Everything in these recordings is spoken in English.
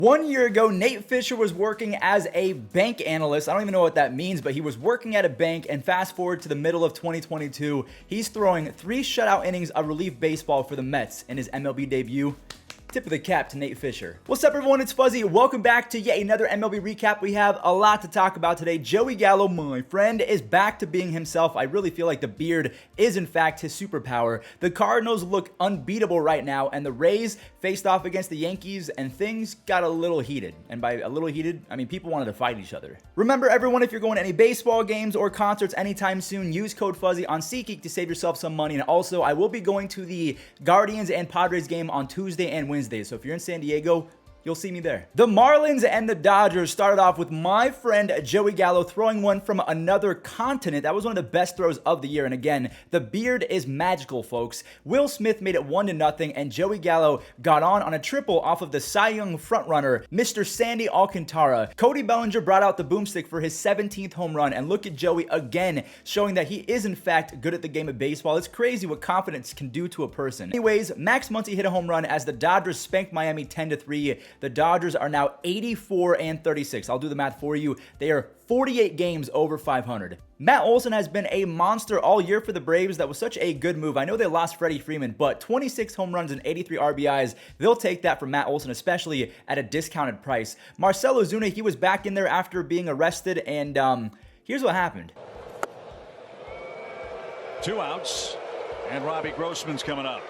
1 year ago, Nate Fisher was working as a bank analyst. I don't even know what that means, but he was working at a bank, and fast forward to the middle of 2022, he's throwing 3 shutout innings of relief baseball for the Mets in his MLB debut. Tip of the cap to Nate Fisher. What's up, everyone? It's Fuzzy. Welcome back to yet another MLB recap. We have a lot to talk about today. Joey Gallo, my friend, is back to being himself. I really feel like the beard is, in fact, his superpower. The Cardinals look unbeatable right now, and the Rays faced off against the Yankees, and things got a little heated. And by a little heated, I mean people wanted to fight each other. Remember, everyone, if you're going to any baseball games or concerts anytime soon, use code Fuzzy on SeatGeek to save yourself some money. And also, I will be going to the Guardians and Padres game on Tuesday and Wednesday. So if you're in San Diego, you'll see me there. The Marlins and the Dodgers started off with my friend Joey Gallo throwing one from another continent. That was one of the best throws of the year. And again, the beard is magical, folks. Will Smith made it 1-0, and Joey Gallo got on a triple off of the Cy Young frontrunner, Mr. Sandy Alcantara. Cody Bellinger brought out the boomstick for his 17th home run, and look at Joey again, showing that he is in fact good at the game of baseball. It's crazy what confidence can do to a person. Anyways, Max Muncy hit a home run as the Dodgers spanked Miami 10-3. The Dodgers are now 84-36. I'll do the math for you. They are 48 games over 500. Matt Olson has been a monster all year for the Braves. That was such a good move. I know they lost Freddie Freeman, but 26 home runs and 83 RBIs, they'll take that from Matt Olson, especially at a discounted price. Marcell Ozuna, he was back in there after being arrested, and here's what happened. 2 outs, and Robbie Grossman's coming up.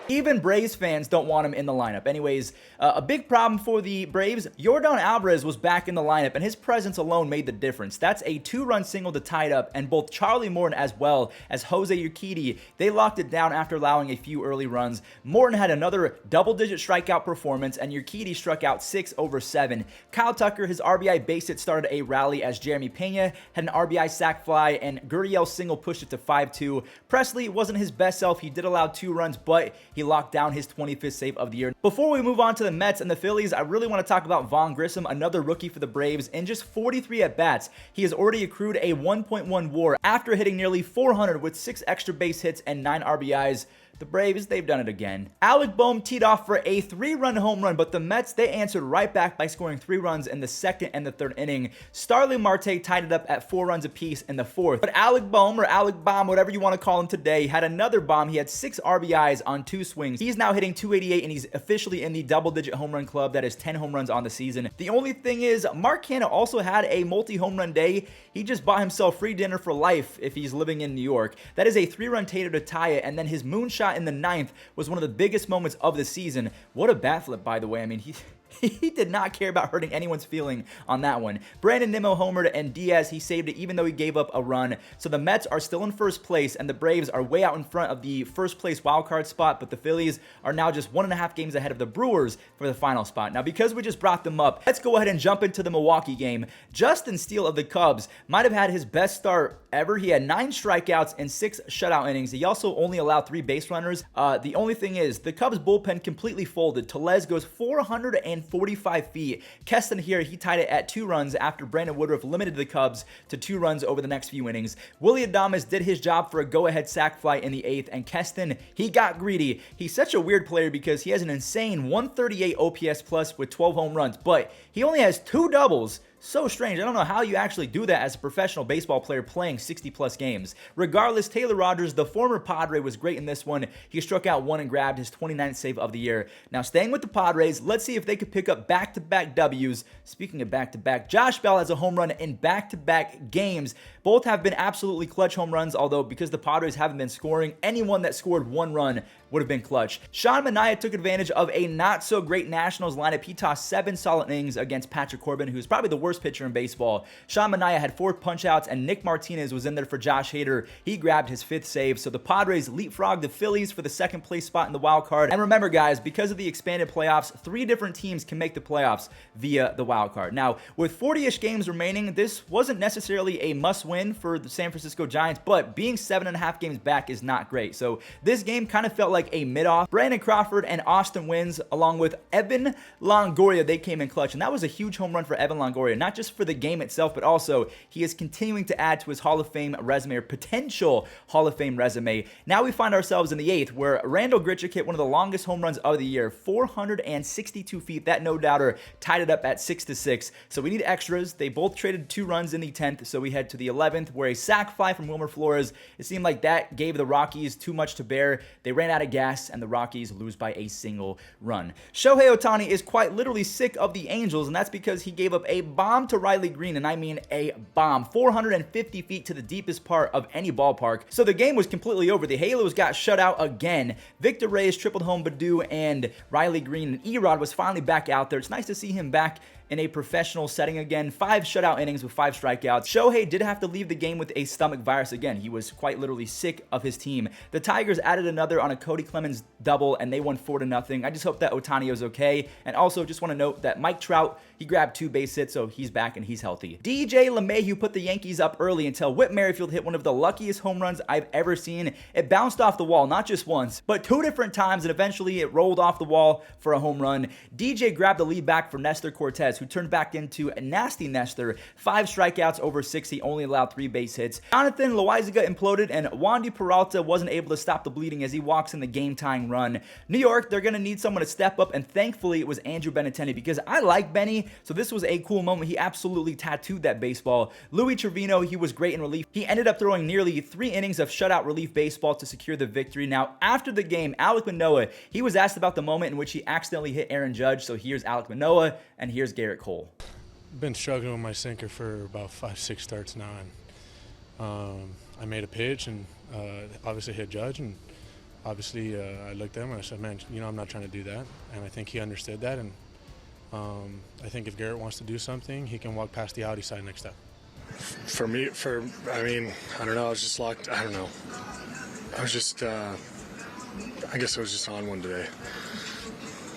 Even Braves fans don't want him in the lineup. Anyways, a big problem for the Braves, Yordan Alvarez was back in the lineup, and his presence alone made the difference. That's a 2-run single to tie it up, and both Charlie Morton as well as Jose Urquidy, they locked it down after allowing a few early runs. Morton had another double-digit strikeout performance, and Urquidy struck out 6 over 7. Kyle Tucker, his RBI base hit started a rally as Jeremy Pena had an RBI sac fly, and Gurriel's single pushed it to 5-2. Presley wasn't his best self. He did allow 2 runs, but he locked down his 25th save of the year. Before we move on to the Mets and the Phillies, I really want to talk about Vaughn Grissom, another rookie for the Braves. In just 43 at-bats, he has already accrued a 1.1 WAR after hitting nearly 400 with 6 extra base hits and 9 RBIs. The Braves, they've done it again. Alek teed off for a 3-run home run, but the Mets, they answered right back by scoring 3 runs in the 2nd and the 3rd inning. Starling Marte tied it up at 4 runs apiece in the 4th. But Alek or Alek Bomb, whatever you want to call him today, had another bomb. He had 6 RBIs on 2 swings. He's now hitting 288, and he's officially in the double-digit home run club. That is 10 home runs on the season. The only thing is, Mark Canha also had a multi-home run day. He just bought himself free dinner for life if he's living in New York. That is a 3-run tater to tie it, and then his moonshot in the 9th was one of the biggest moments of the season. What a bat flip, by the way. I mean, he did not care about hurting anyone's feeling on that one. Brandon Nimmo homered, and Diaz, he saved it even though he gave up a run. So the Mets are still in first place, and the Braves are way out in front of the first place wildcard spot, but the Phillies are now just 1.5 games ahead of the Brewers for the final spot. Now, because we just brought them up, let's go ahead and jump into the Milwaukee game. Justin Steele of the Cubs might have had his best start ever. He had 9 strikeouts and 6 shutout innings. He also only allowed 3 base runners. The only thing is, the Cubs bullpen completely folded. Tellez goes 445 feet. Keston here, he tied it at 2 runs after Brandon Woodruff limited the Cubs to 2 runs over the next few innings. Willy Adames did his job for a go-ahead sac fly in the 8th, and Keston, he got greedy. He's such a weird player because he has an insane 138 OPS plus with 12 home runs, but he only has 2 doubles. So strange. I don't know how you actually do that as a professional baseball player playing 60-plus games. Regardless, Taylor Rogers, the former Padre, was great in this one. He struck out 1 and grabbed his 29th save of the year. Now, staying with the Padres, let's see if they could pick up back-to-back W's. Speaking of back-to-back, Josh Bell has a home run in back-to-back games. Both have been absolutely clutch home runs, although because the Padres haven't been scoring, anyone that scored 1 run would have been clutch. Sean Manoah took advantage of a not-so-great Nationals lineup. He tossed 7 solid innings against Patrick Corbin, who's probably the worst pitcher in baseball. Sean Manaea had 4 punch-outs, and Nick Martinez was in there for Josh Hader. He grabbed his 5th save, so the Padres leapfrogged the Phillies for the 2nd place spot in the wild card. And remember, guys, because of the expanded playoffs, 3 different teams can make the playoffs via the wild card. Now, with 40-ish games remaining, this wasn't necessarily a must-win for the San Francisco Giants, but being 7.5 games back is not great. So this game kind of felt like like a mid-off. Brandon Crawford and Austin Wynns, along with Evan Longoria, they came in clutch, and that was a huge home run for Evan Longoria, not just for the game itself, but also he is continuing to add to his Hall of Fame resume, or potential Hall of Fame resume. Now we find ourselves in the 8th, where Randall Grichuk hit one of the longest home runs of the year, 462 feet. That no-doubter tied it up at 6-6. So we need extras. They both traded 2 runs in the 10th, so we head to the 11th, where a sac fly from Wilmer Flores, it seemed like that gave the Rockies too much to bear. They ran out of gas, and the Rockies lose by a single run. Shohei Ohtani is quite literally sick of the Angels, and that's because he gave up a bomb to Riley Green, and I mean a bomb, 450 feet to the deepest part of any ballpark. So the game was completely over. The Halos got shut out again. Victor Reyes tripled home Baddoo, and Riley Green and Erod was finally back out there. It's nice to see him back in a professional setting again. 5 shutout innings with 5 strikeouts. Shohei did have to leave the game with a stomach virus again. He was quite literally sick of his team. The Tigers added another on a Cody Clemens double, and they won 4-0. I just hope that Ohtani is okay. And also just want to note that Mike Trout, he grabbed 2 base hits, so he's back and he's healthy. DJ LeMahieu put the Yankees up early until Whit Merrifield hit one of the luckiest home runs I've ever seen. It bounced off the wall, not just once, but 2 different times, and eventually it rolled off the wall for a home run. DJ grabbed the lead back for Nestor Cortez, who turned back into a nasty Nestor. 5 strikeouts over 6. He only allowed 3 base hits. Jonathan Loaizaga imploded, and Wandy Peralta wasn't able to stop the bleeding as he walks in the game-tying run. New York, they're going to need someone to step up, and thankfully it was Andrew Benintendi, because I like Benny, so this was a cool moment. He absolutely tattooed that baseball. Louis Trevino, he was great in relief. He ended up throwing nearly 3 innings of shutout relief baseball to secure the victory. Now, after the game, Alek Manoah, he was asked about the moment in which he accidentally hit Aaron Judge, so here's Alek Manoah, and here's Gerrit Cole. Been struggling with my sinker for about 5-6 starts now, and I made a pitch and obviously hit Judge, and obviously I looked at him and I said, man, I'm not trying to do that, and I think he understood that, and I think if Gerrit wants to do something, he can walk past the outie side next up. For me, I don't know, I was just locked, I don't know. I was just, I guess I was just on one today.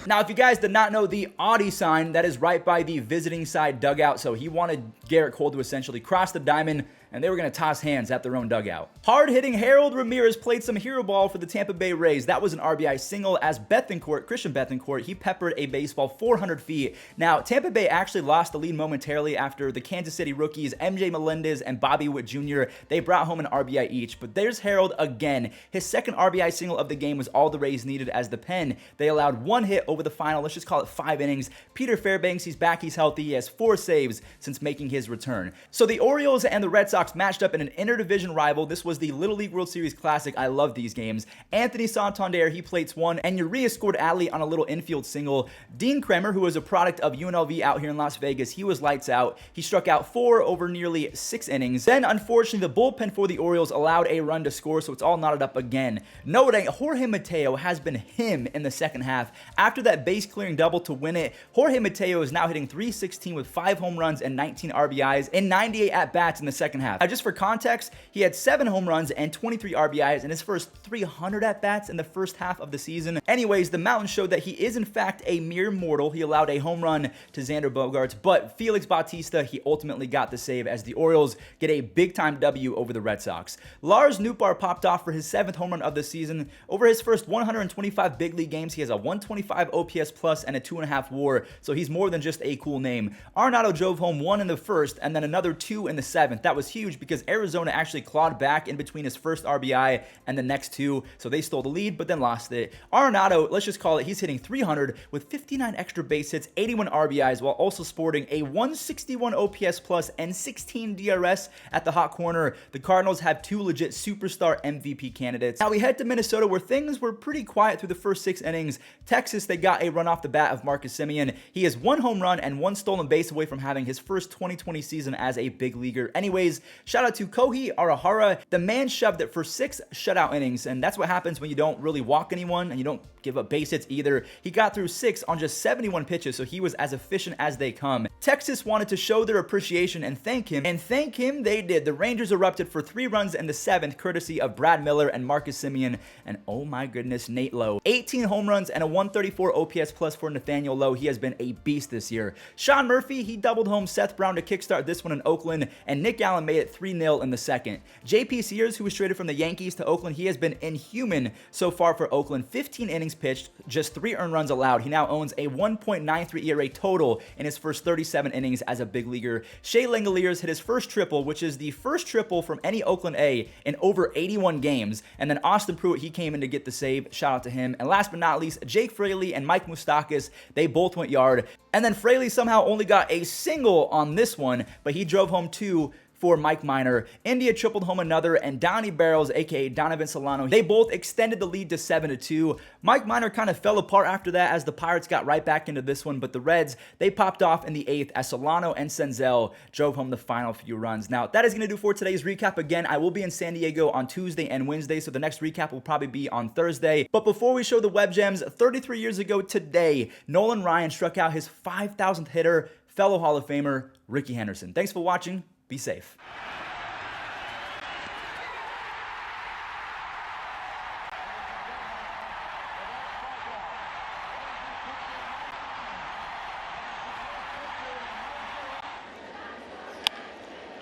Now, if you guys did not know, the Audi sign, that is right by the visiting side dugout, so he wanted Gerrit Cole to essentially cross the diamond, and they were going to toss hands at their own dugout. Hard-hitting Harold Ramirez played some hero ball for the Tampa Bay Rays. That was an RBI single as Christian Bethancourt, he peppered a baseball 400 feet. Now, Tampa Bay actually lost the lead momentarily after the Kansas City rookies, MJ Melendez and Bobby Witt Jr., they brought home an RBI each. But there's Harold again. His second RBI single of the game was all the Rays needed, as the Pen, they allowed 1 hit over the final, let's just call it 5 innings. Peter Fairbanks, he's back, he's healthy. He has 4 saves since making his return. So the Orioles and the Red Sox matched up in an interdivision rival. This was the Little League World Series Classic. I love these games. Anthony Santander, he plates 1, and Urias scored alley on a little infield single. Dean Kremer, who was a product of UNLV out here in Las Vegas, he was lights out. He struck out 4 over nearly 6 innings. Then, unfortunately, the bullpen for the Orioles allowed a run to score, so it's all knotted up again. Noting Jorge Mateo has been him in the second half. After that base-clearing double to win it, Jorge Mateo is now hitting .316 with 5 home runs and 19 RBIs in 98 at-bats in the second half. Now, just for context, he had 7 home runs and 23 RBIs in his first 300 at-bats in the first half of the season. Anyways, the Mountain showed that he is in fact a mere mortal. He allowed a home run to Xander Bogaerts, but Felix Bautista, he ultimately got the save as the Orioles get a big-time W over the Red Sox. Lars Nootbaar popped off for his 7th home run of the season. Over his first 125 big league games, he has a 125 OPS plus and a 2.5 WAR, so he's more than just a cool name. Arenado drove home 1 in the first and then another 2 in the 7th. That was huge because Arizona actually clawed back in between his first RBI and the next 2, so they stole the lead but then lost it. Arenado, let's just call it, he's hitting .300 with 59 extra base hits, 81 RBIs, while also sporting a 161 OPS plus and 16 DRS at the hot corner. The Cardinals have 2 legit superstar MVP candidates. Now we head to Minnesota, where things were pretty quiet through the first 6 innings. Texas, they got a run off the bat of Marcus Simeon. He is 1 home run and 1 stolen base away from having his first 2020 season as a big leaguer. Anyways, shout out to Kohei Arihara. The man shoved it for 6 shutout innings, and that's what happens when you don't really walk anyone and you don't give up base hits either. He got through 6 on just 71 pitches, so he was as efficient as they come. Texas wanted to show their appreciation and thank him they did. The Rangers erupted for 3 runs in the 7th, courtesy of Brad Miller and Marcus Simeon, and oh my goodness, Nate Lowe. 18 home runs and a 134 OPS plus for Nathaniel Lowe. He has been a beast this year. Sean Murphy, he doubled home Seth Brown to kickstart this one in Oakland, and Nick Allen made away at 3-0 in the second. JP Sears, who was traded from the Yankees to Oakland, he has been inhuman so far for Oakland. 15 innings pitched, just 3 earned runs allowed. He now owns a 1.93 ERA total in his first 37 innings as a big leaguer. Shea Langoliers hit his first triple, which is the first triple from any Oakland A in over 81 games. And then Austin Pruitt, he came in to get the save. Shout out to him. And last but not least, Jake Fraley and Mike Moustakas, they both went yard. And then Fraley somehow only got a single on this one, but he drove home 2 for Mike Minor. India tripled home another, and Donnie Barrels, aka Donovan Solano, they both extended the lead to 7-2. Mike Minor kind of fell apart after that as the Pirates got right back into this one, but the Reds, they popped off in the 8th as Solano and Senzel drove home the final few runs. Now, that is going to do for today's recap. Again, I will be in San Diego on Tuesday and Wednesday, so the next recap will probably be on Thursday. But before we show the web gems, 33 years ago today, Nolan Ryan struck out his 5,000th hitter, fellow Hall of Famer Rickey Henderson. Thanks for watching. Be safe.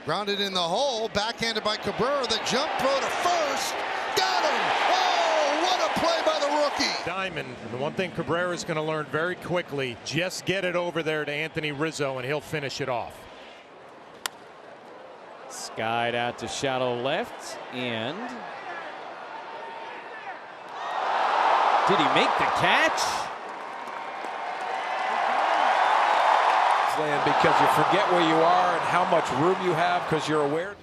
Grounded in the hole, backhanded by Cabrera. The jump throw to first. Got him! Oh, what a play by the rookie! Diamond, the one thing Cabrera is going to learn very quickly, just get it over there to Anthony Rizzo and he'll finish it off. Skied out to shallow left, and did he make the catch? Because you forget where you are and how much room you have because you're aware.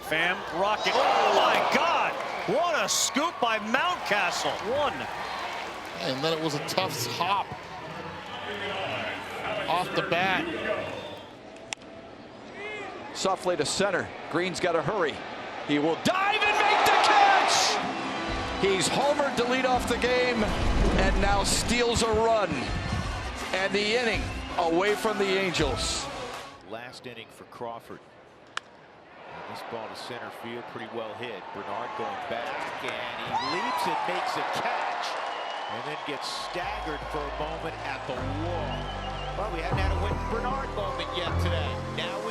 Pham, rocket. Oh my God! What a scoop by Mountcastle. 1. And then it was a tough hop off the bat. Softly to center. Green's got to hurry. He will dive and make the catch! He's homered to lead off the game and now steals a run. And the inning away from the Angels. Last inning for Crawford. And this ball to center field, pretty well hit. Bernard going back, and he leaps and makes a catch. And then gets staggered for a moment at the wall. Well, we haven't had a Whit Bernard moment yet today. Now